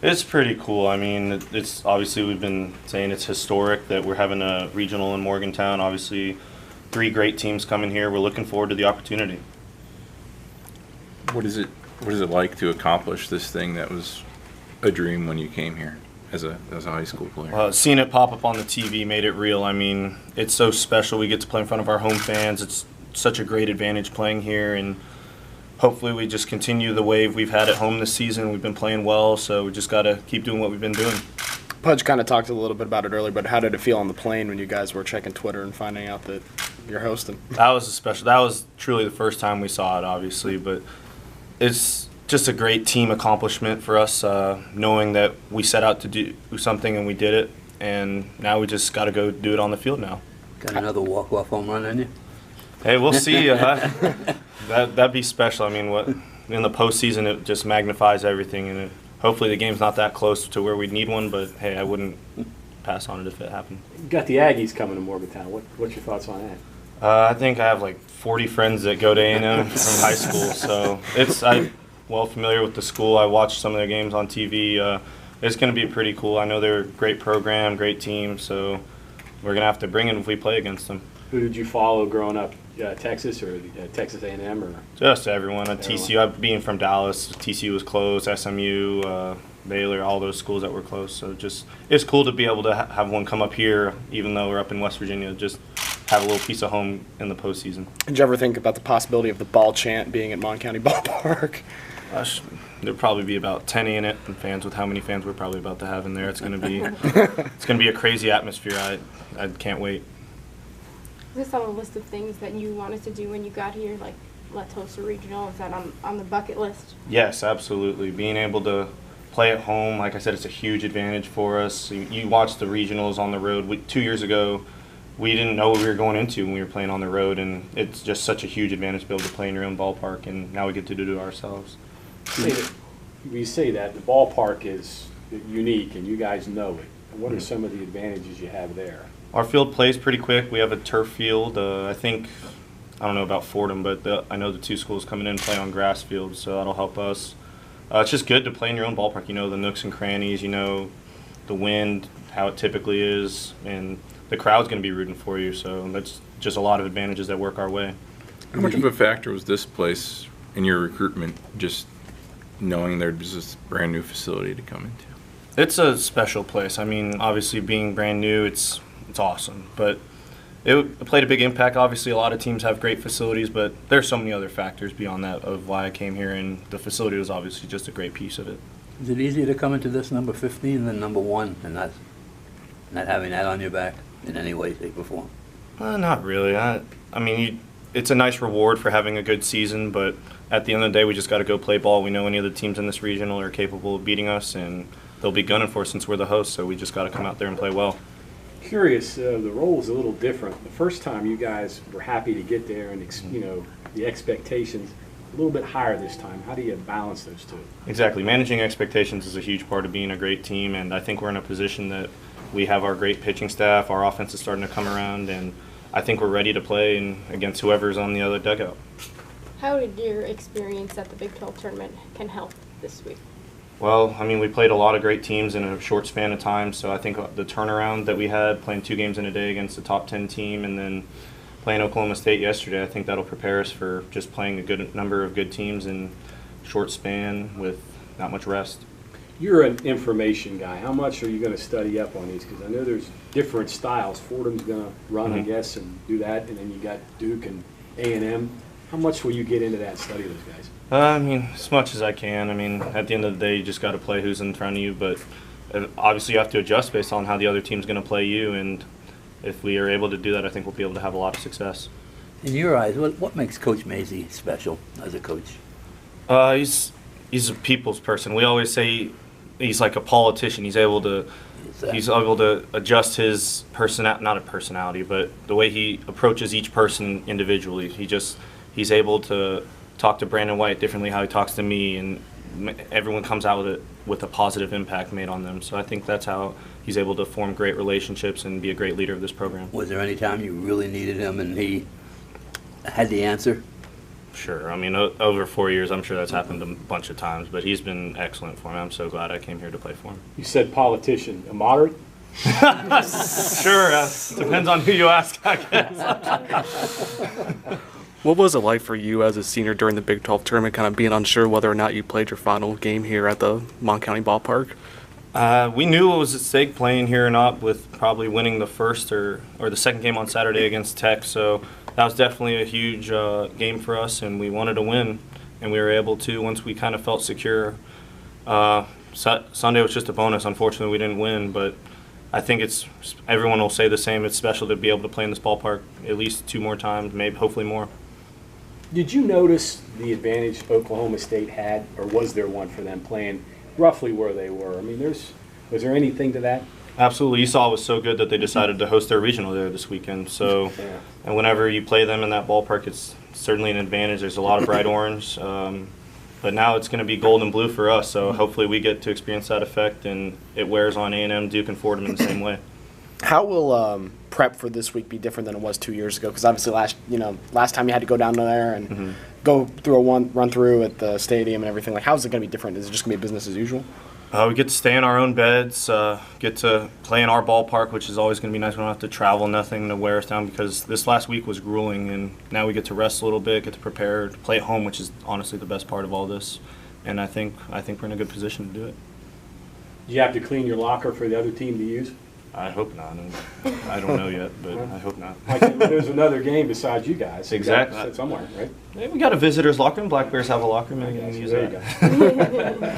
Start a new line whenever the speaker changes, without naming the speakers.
It's pretty cool. I mean, it's obviously we've been saying it's historic that we're having a regional in Morgantown. Obviously, 3 great teams coming here. We're looking forward to the opportunity.
What is it like to accomplish this thing that was a dream when you came here as a high school player?
Seeing it pop up on the TV made it real. I mean, it's so special. We get to play in front of our home fans. It's such a great advantage playing here, and hopefully we just continue the wave we've had at home this season. We've been playing well, so we just got to keep doing what we've been doing.
Pudge kind of talked a little bit about it earlier, but how did it feel on the plane when you guys were checking Twitter and finding out that you're hosting?
That was truly the first time we saw it, obviously, but it's just a great team accomplishment for us, knowing that we set out to do something and we did it, and now we just got to go do it on the field now.
Got another walk-off home run on you?
Hey, we'll see. That'd be special. I mean, in the postseason, it just magnifies everything, and hopefully the game's not that close to where we'd need one. But hey, I wouldn't pass on it if it happened.
You got the Aggies coming to Morgantown. What's your thoughts on that?
I think I have like 40 friends that go to A&M from high school, so I'm well familiar with the school. I watched some of their games on TV. It's going to be pretty cool. I know they're a great program, great team, so we're going to have to bring it if we play against them.
Who did you follow growing up? Texas or Texas A&M or?
Just everyone at TCU. Being from Dallas, TCU was close. SMU, Baylor, all those schools that were close. So it's cool to be able to have one come up here, even though we're up in West Virginia. Just have a little piece of home in the postseason.
Did you ever think about the possibility of the ball chant being at Mon County Ballpark?
There'll probably be about 10 A&M fans with how many fans we're probably about to have in there. It's going to be a crazy atmosphere. I can't wait.
Is this on the list of things that you wanted to do when you got here, like let's host a regional? Is that on the bucket list?
Yes, absolutely. Being able to play at home, like I said, it's a huge advantage for us. You watch the regionals on the road. 2 years ago, we didn't know what we were going into when we were playing on the road, and it's just such a huge advantage to be able to play in your own ballpark, and now we get to do it ourselves.
You say that the ballpark is unique, and you guys know it. What are some of the advantages you have there?
Our field plays pretty quick. We have a turf field. I don't know about Fordham, but I know the 2 schools coming in play on grass fields, so that'll help us. It's just good to play in your own ballpark. You know the nooks and crannies, you know the wind, how it typically is, and the crowd's going to be rooting for you, so that's just a lot of advantages that work our way.
How much of a factor was this place in your recruitment, just knowing there's this brand new facility to come into?
It's a special place. I mean, obviously being brand new, it's awesome, but it played a big impact. Obviously, a lot of teams have great facilities, but there's so many other factors beyond that of why I came here, and the facility was obviously just a great piece of it.
Is it easier to come into this number 15 than number 1 and not having that on your back in any way, shape, or form?
Not really. I mean, it's a nice reward for having a good season, but at the end of the day, we just got to go play ball. We know any of the teams in this regional are capable of beating us, and they'll be gunning for us since we're the host, so we just got to come out there and play well.
Curious, the role is a little different. The first time you guys were happy to get there, and the expectations a little bit higher this time. How do you balance those two?
Exactly. Managing expectations is a huge part of being a great team, and I think we're in a position that we have our great pitching staff, our offense is starting to come around, and I think we're ready to play against whoever's on the other dugout.
How did your experience at the Big 12 tournament can help this week?
Well, I mean, we played a lot of great teams in a short span of time, so I think the turnaround that we had, playing 2 games in a day against the top 10 team and then playing Oklahoma State yesterday, I think that'll prepare us for just playing a good number of good teams in short span with not much rest.
You're an information guy. How much are you going to study up on these? Because I know there's different styles. Fordham's going to run, I guess, and do that, and then you got Duke and A&M. How much will you get into that, study those guys?
I mean, as much as I can. I mean, at the end of the day, you just got to play who's in front of you, but obviously you have to adjust based on how the other team's going to play you, and if we are able to do that, I think we'll be able to have a lot of success.
In your eyes, what makes Coach Mazie special as a coach?
He's a people's person. We always say he's like a politician. He's able to adjust his not a personality, but the way he approaches each person individually. He's able to talk to Brandon White differently how he talks to me, and everyone comes out with a positive impact made on them. So I think that's how he's able to form great relationships and be a great leader of this program.
Was there any time you really needed him and he had the answer?
Sure. I mean, over 4 years, I'm sure that's happened a bunch of times, but he's been excellent for me. I'm so glad I came here to play for him.
You said politician, a moderate?
Sure. Depends on who you ask, I guess.
What was it like for you as a senior during the Big 12 tournament, kind of being unsure whether or not you played your final game here at the Mon County Ballpark?
We knew it was at stake playing here or not, with probably winning the first or the second game on Saturday against Tech. So that was definitely a huge game for us, and we wanted to win, and we were able to once we kind of felt secure. Sunday was just a bonus. Unfortunately, we didn't win, but I think everyone will say the same. It's special to be able to play in this ballpark at least 2 more times, maybe hopefully more.
Did you notice the advantage Oklahoma State had, or was there one for them playing roughly where they were? I mean, was there anything to that?
Absolutely. Esau was so good that they decided to host their regional there this weekend. So,
Yeah.
and whenever you play them in that ballpark, it's certainly an advantage. There's a lot of bright orange, but now it's going to be gold and blue for us. So hopefully we get to experience that effect, and it wears on A&M, Duke, and Fordham in the same way.
How will prep for this week be different than it was 2 years ago? Because obviously last time you had to go down there and go through a run through at the stadium and everything. Like, how's it going to be different? Is it just going to be business as usual?
We get to stay in our own beds, get to play in our ballpark, which is always going to be nice. We don't have to travel, nothing to wear us down, because this last week was grueling, and now we get to rest a little bit, get to prepare to play at home, which is honestly the best part of all this. And I think we're in a good position to do it.
Did you have to clean your locker for the other team to use?
I hope not. I don't know yet, but I hope not.
Like, there's another game besides you guys. You
Exactly.
gotta sit somewhere, right?
Hey, we got a visitor's locker room. Black Bears have a locker room. Maybe we can use
There
that.
you go.